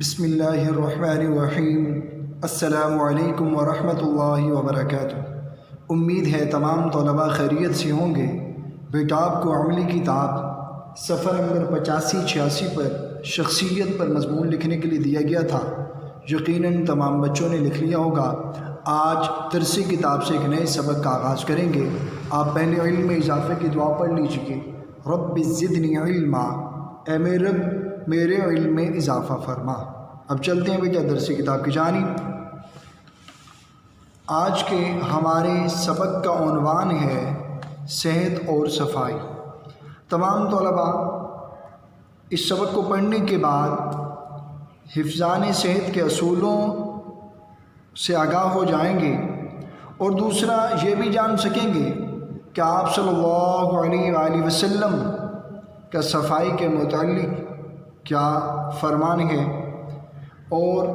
بسم اللہ الرحمن الرحیم۔ السلام علیکم ورحمۃ اللہ وبرکاتہ۔ امید ہے تمام طلباء خیریت سے ہوں گے۔ بیٹا آپ کو عملی کتاب صفحہ نمبر 85-86 پر شخصیت پر مضمون لکھنے کے لیے دیا گیا تھا۔ یقیناً تمام بچوں نے لکھ لیا ہوگا۔ آج درسی کتاب سے ایک نئے سبق کا آغاز کریں گے۔ آپ پہلے علم میں اضافے کی دعا پڑھ لیجیے۔ رب زدنی علما، اے میرے رب میرے علم میں اضافہ فرما۔ اب چلتے ہیں بیٹا درسی کتاب کی جانب۔ آج کے ہمارے سبق کا عنوان ہے صحت اور صفائی۔ تمام طلباء اس سبق کو پڑھنے کے بعد حفظان صحت کے اصولوں سے آگاہ ہو جائیں گے، اور دوسرا یہ بھی جان سکیں گے کہ آپ صلی اللہ علیہ وآلہ وسلم کا صفائی کے متعلق کیا فرمان ہے، اور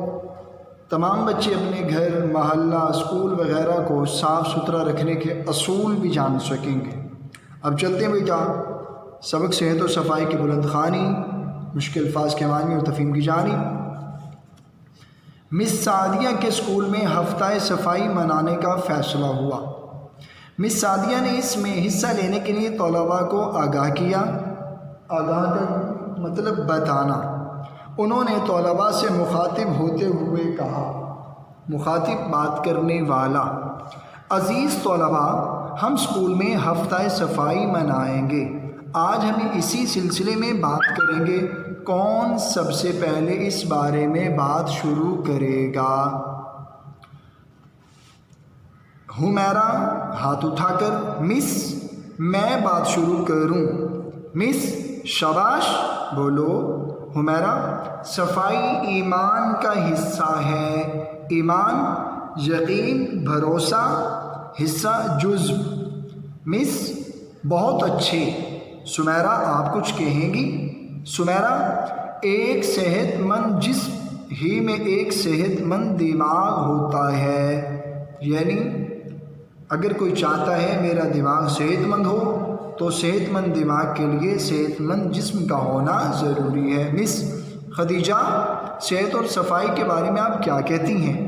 تمام بچے اپنے گھر، محلہ، اسکول وغیرہ کو صاف ستھرا رکھنے کے اصول بھی جان سکیں گے۔ اب چلتے ہیں بیٹا سبق صحت اور صفائی کی بلند خوانی، مشکل الفاظ کے معنی اور تفہیم کی جانب۔ مس سعدیہ کے اسکول میں ہفتہ صفائی منانے کا فیصلہ ہوا۔ مس سعدیہ نے اس میں حصہ لینے کے لیے طلباء کو آگاہ کیا۔ آگاہ کا مطلب بتانا۔ انہوں نے طلباء سے مخاطب ہوتے ہوئے کہا، مخاطب بات کرنے والا، عزیز طلباء، ہم اسکول میں ہفتہ صفائی منائیں گے۔ آج ہم اسی سلسلے میں بات کریں گے۔ کون سب سے پہلے اس بارے میں بات شروع کرے گا؟ حمیرہ ہاتھ اٹھا کر، مس میں بات شروع کروں۔ مس شاباش بولو۔ حمیرہ، صفائی ایمان کا حصہ ہے۔ ایمان یقین، بھروسہ، حصہ جزو۔ مس بہت اچھے۔ سمیرہ آپ کچھ کہیں گی؟ سمیرہ، ایک صحت مند جسم ہی میں ایک صحت مند دماغ ہوتا ہے، یعنی اگر کوئی چاہتا ہے میرا دماغ صحت مند ہو تو صحت مند دماغ کے لیے صحت مند جسم کا ہونا ضروری ہے۔ مس خدیجہ، صحت اور صفائی کے بارے میں آپ کیا کہتی ہیں؟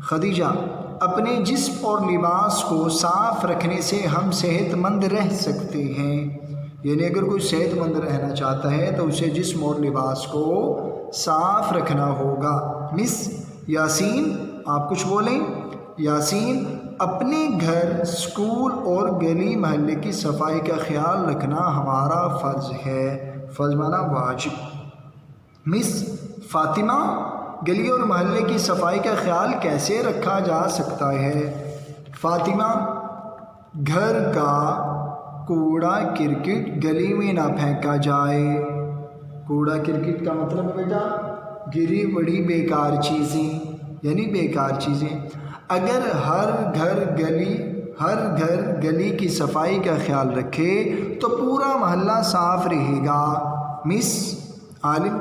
خدیجہ، اپنے جسم اور لباس کو صاف رکھنے سے ہم صحت مند رہ سکتے ہیں، یعنی اگر کوئی صحت مند رہنا چاہتا ہے تو اسے جسم اور لباس کو صاف رکھنا ہوگا۔ مس یاسین، آپ کچھ بولیں؟ یاسین، اپنے گھر، اسکول اور گلی محلے کی صفائی کا خیال رکھنا ہمارا فرض ہے۔ فرض مانا واجب۔ مس فاطمہ، گلی اور محلے کی صفائی کا خیال کیسے رکھا جا سکتا ہے؟ فاطمہ، گھر کا کوڑا کرکٹ گلی میں نہ پھینکا جائے۔ کوڑا کرکٹ کا مطلب بیٹا گری بڑی بیکار چیزیں، یعنی بیکار چیزیں۔ اگر ہر گھر گلی کی صفائی کا خیال رکھے تو پورا محلہ صاف رہے گا۔ مس عالم،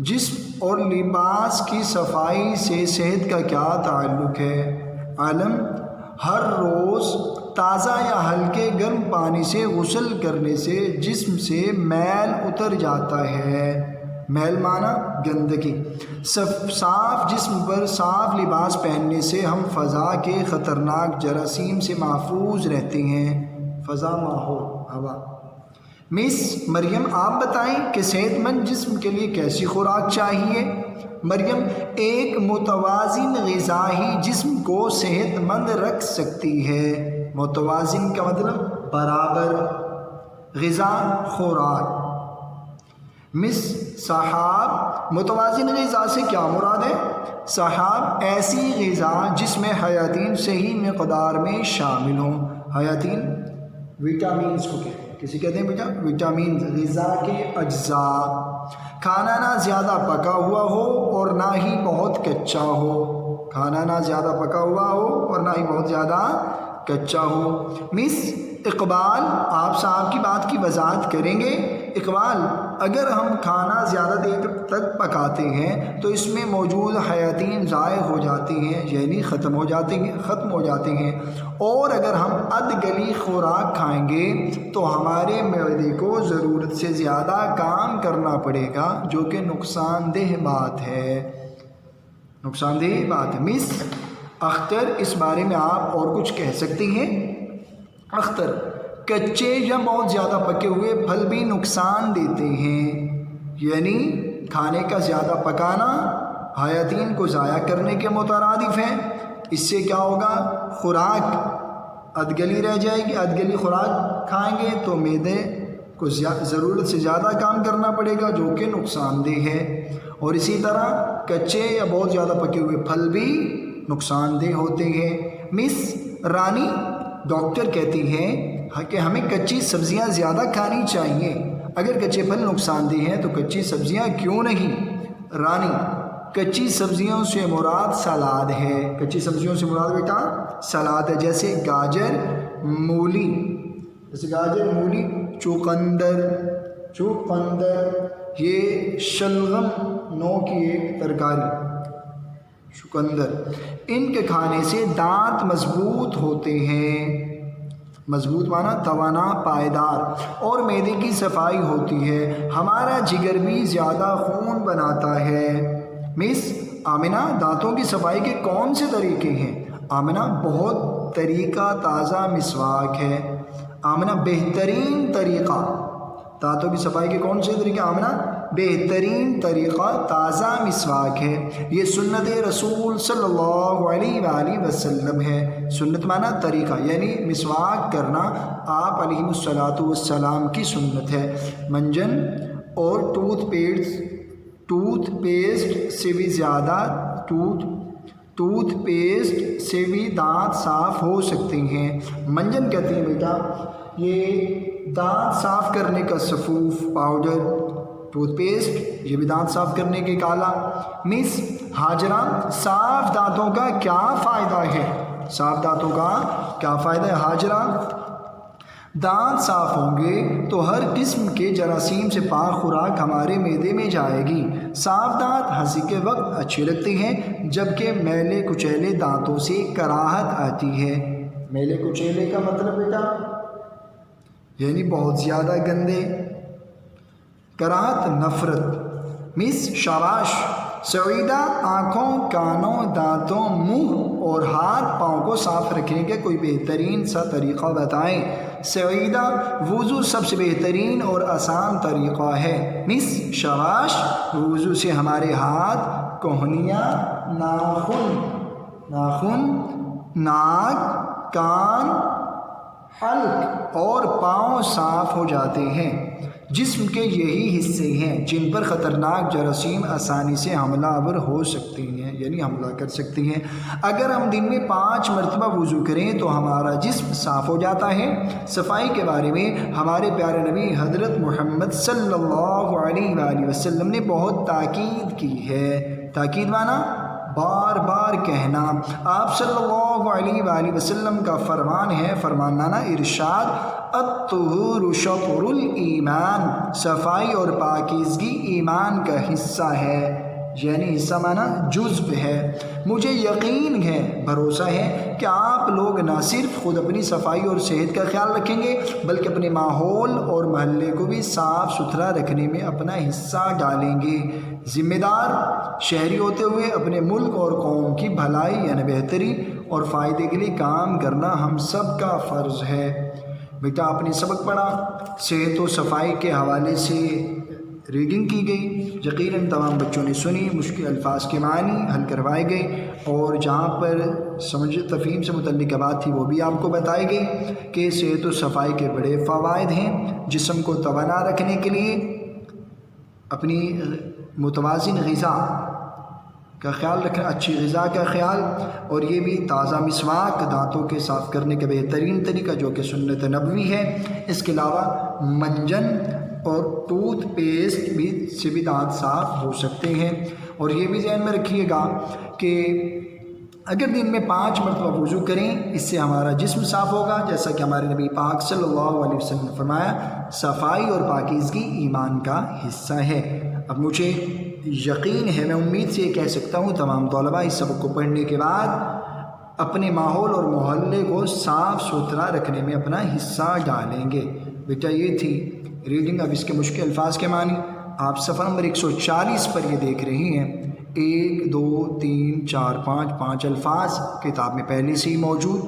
جسم اور لباس کی صفائی سے صحت کا کیا تعلق ہے؟ عالم، ہر روز تازہ یا ہلکے گرم پانی سے غسل کرنے سے جسم سے میل اتر جاتا ہے۔ میل مانا گندگی۔ صاف جسم پر صاف لباس پہننے سے ہم فضا کے خطرناک جراثیم سے محفوظ رہتے ہیں۔ فضا، ماحول، ہوا۔ مس مریم، آپ بتائیں کہ صحت مند جسم کے لیے کیسی خوراک چاہیے؟ مریم، ایک متوازن غذا ہی جسم کو صحت مند رکھ سکتی ہے۔ متوازن کا مطلب برابر غذا، خوراک۔ مس صاحب، متوازن غذا سے کیا مراد ہے؟ صاحب، ایسی غذا جس میں حیاتین صحیح مقدار میں شامل ہوں۔ حیاتین وٹامنس کو کہتے ہیں، کسی کہتے ہیں بیٹا وٹامن، غذا کے اجزاء۔ کھانا نہ زیادہ پکا ہوا ہو اور نہ ہی بہت کچا ہو۔ کھانا نہ زیادہ پکا ہوا ہو اور نہ ہی بہت زیادہ کچا ہو۔ مس اقبال، آپ صاحب کی بات کی وضاحت کریں گے اقبال اگر ہم کھانا زیادہ دیر تک پکاتے ہیں تو اس میں موجود حیاتین ضائع ہو جاتی ہیں، یعنی ختم ہو جاتے ہیں، اور اگر ہم ادگلی خوراک کھائیں گے تو ہمارے معدے کو ضرورت سے زیادہ کام کرنا پڑے گا، جو کہ نقصان دہ بات ہے۔ مس اختر، اس بارے میں آپ اور کچھ کہہ سکتی ہیں؟ اختر: کچے یا بہت زیادہ پکے ہوئے پھل بھی نقصان دیتے ہیں، یعنی کھانے کا زیادہ پکانا حیاتین کو ضائع کرنے کے مترادف ہے۔ اس سے کیا ہوگا؟ خوراک ادگلی رہ جائے گی، ادگلی خوراک کھائیں گے تو معدے کو ضرورت سے زیادہ کام کرنا پڑے گا، جو کہ نقصان دہ ہے۔ اور اسی طرح کچے یا بہت زیادہ پکے ہوئے پھل بھی نقصان دہ ہوتے ہیں۔ مس رانی: ڈاکٹر کہتی ہیں کہ ہمیں کچی سبزیاں زیادہ کھانی چاہیے، اگر کچے پھل نقصان دہ ہیں تو کچی سبزیاں کیوں نہیں؟ رانی: کچی سبزیوں سے مراد سلاد ہے۔ کچی سبزیوں سے مراد بیٹا سلاد ہے، جیسے گاجر مولی، چقندر، یہ شلغم نو کی ایک ترکاری، چقندر، ان کے کھانے سے دانت مضبوط ہوتے ہیں، مضبوط مانا توانا، پائیدار، اور معدے کی صفائی ہوتی ہے، ہمارا جگر بھی زیادہ خون بناتا ہے۔ مس آمنہ: دانتوں کی صفائی کے کون سے طریقے ہیں؟ آمنہ: بہت طریقہ تازہ مسواک ہے۔ آمنہ: بہترین طریقہ دانتوں کی صفائی کے کون سے طریقے؟ آمنہ: بہترین طریقہ تازہ مسواک ہے، یہ سنت رسول صلی اللہ علیہ وآلہ وسلم ہے۔ سنت مانا طریقہ، یعنی مسواک کرنا آپ علیہ الصلاۃ والسلام کی سنت ہے۔ منجن اور ٹوتھ پیسٹ سے بھی دانت صاف ہو سکتے ہیں۔ منجن کہتے ہیں بیٹا یہ دانت صاف کرنے کا سفوف پاؤڈر، ٹوتھ پیسٹ یہ بھی دانت صاف کرنے کے کالا۔ مس ہاجرہ: صاف دانتوں کا کیا فائدہ ہے؟ صاف دانتوں کا کیا فائدہ ہے ہاجرہ؟ دانت صاف ہوں گے تو ہر قسم کے جراثیم سے پاک خوراک ہمارے معدے میں جائے گی۔ صاف دانت ہنسی کے وقت اچھے لگتے ہیں، جبکہ میلے کچیلے دانتوں سے کراہت آتی ہے۔ میلے کچیلے کا مطلب بیٹا یعنی بہت زیادہ گندے، کراہت نفرت۔ مس شاباش سعیدہ: آنکھوں، کانوں، دانتوں، منہ اور ہاتھ پاؤں کو صاف رکھنے کا کوئی بہترین سا طریقہ بتائیں۔ سعیدہ: وضو سب سے بہترین اور آسان طریقہ ہے۔ مس شاباش: وضو سے ہمارے ہاتھ، کوہنیاں، ناخن، ناک، کان، حلق اور پاؤں صاف ہو جاتے ہیں۔ جسم کے یہی حصے ہیں جن پر خطرناک جراثیم آسانی سے حملہ آور ہو سکتے ہیں، یعنی حملہ کر سکتی ہیں۔ اگر ہم دن میں 5 مرتبہ وضو کریں تو ہمارا جسم صاف ہو جاتا ہے۔ صفائی کے بارے میں ہمارے پیارے نبی حضرت محمد صلی اللہ علیہ وآلہ وسلم نے بہت تاکید کی ہے۔ تاکید مانا بار بار کہنا۔ آپ صلی اللہ علیہ وآلہ وسلم کا فرمان ہے، فرمان مانا ارشاد، الطہور شطر الایمان، صفائی اور پاکیزگی ایمان کا حصہ ہے، یعنی حصہ مانا جزو ہے۔ مجھے یقین ہے، بھروسہ ہے کہ آپ لوگ نہ صرف خود اپنی صفائی اور صحت کا خیال رکھیں گے بلکہ اپنے ماحول اور محلے کو بھی صاف ستھرا رکھنے میں اپنا حصہ ڈالیں گے۔ ذمہ دار شہری ہوتے ہوئے اپنے ملک اور قوم کی بھلائی یعنی بہتری اور فائدے کے لیے کام کرنا ہم سب کا فرض ہے۔ بیٹا آپ نے سبق پڑھا، صحت و صفائی کے حوالے سے ریڈنگ کی گئی، یقیناً تمام بچوں نے سنی، مشکل الفاظ کے معنی حل کروائے گئے، اور جہاں پر سمجھ تفہیم سے متعلق بات تھی وہ بھی آپ کو بتائی گئی کہ صحت و صفائی کے بڑے فوائد ہیں۔ جسم کو توانا رکھنے کے لیے اپنی متوازن غذا کا خیال رکھنا، اچھی غذا کا خیال، اور یہ بھی تازہ مسواک دانتوں کے صاف کرنے کا بہترین طریقہ جو کہ سنت نبوی ہے۔ اس کے علاوہ منجن اور ٹوتھ پیسٹ سے بھی دانت صاف ہو سکتے ہیں۔ اور یہ بھی ذہن میں رکھیے گا کہ اگر دن میں 5 مرتبہ وضو کریں اس سے ہمارا جسم صاف ہوگا، جیسا کہ ہمارے نبی پاک صلی اللہ علیہ وسلم نے فرمایا صفائی اور پاکیزگی ایمان کا حصہ ہے۔ اب مجھے یقین ہے، میں امید سے یہ کہہ سکتا ہوں تمام طلباء اس سبق کو پڑھنے کے بعد اپنے ماحول اور محلے کو صاف ستھرا رکھنے میں اپنا حصہ ڈالیں گے۔ بیٹا یہ تھی ریڈنگ۔ اب اس کے مشکل الفاظ کے معنی آپ صفحہ نمبر 140 پر یہ دیکھ رہے ہیں۔ 1 2 3 4 5 الفاظ کتاب میں پہلے سے ہی موجود۔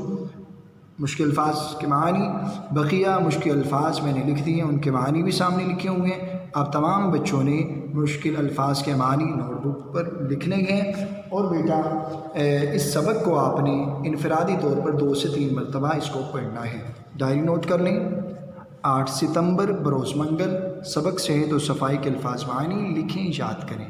مشکل الفاظ کے معنی بقیہ مشکل الفاظ میں نے لکھ دیے، ان کے معنی بھی سامنے لکھے ہوئے ہیں۔ آپ تمام بچوں نے مشکل الفاظ کے معنی نوٹ بک پر لکھنے ہیں، اور بیٹا اس سبق کو آپ نے انفرادی طور پر 2 سے 3 مرتبہ اس کو پڑھنا ہے۔ ڈائری نوٹ کر لیں۔ 8 ستمبر بروز منگل، سبق صحت و صفائی کے الفاظ معنی لکھیں، یاد کریں۔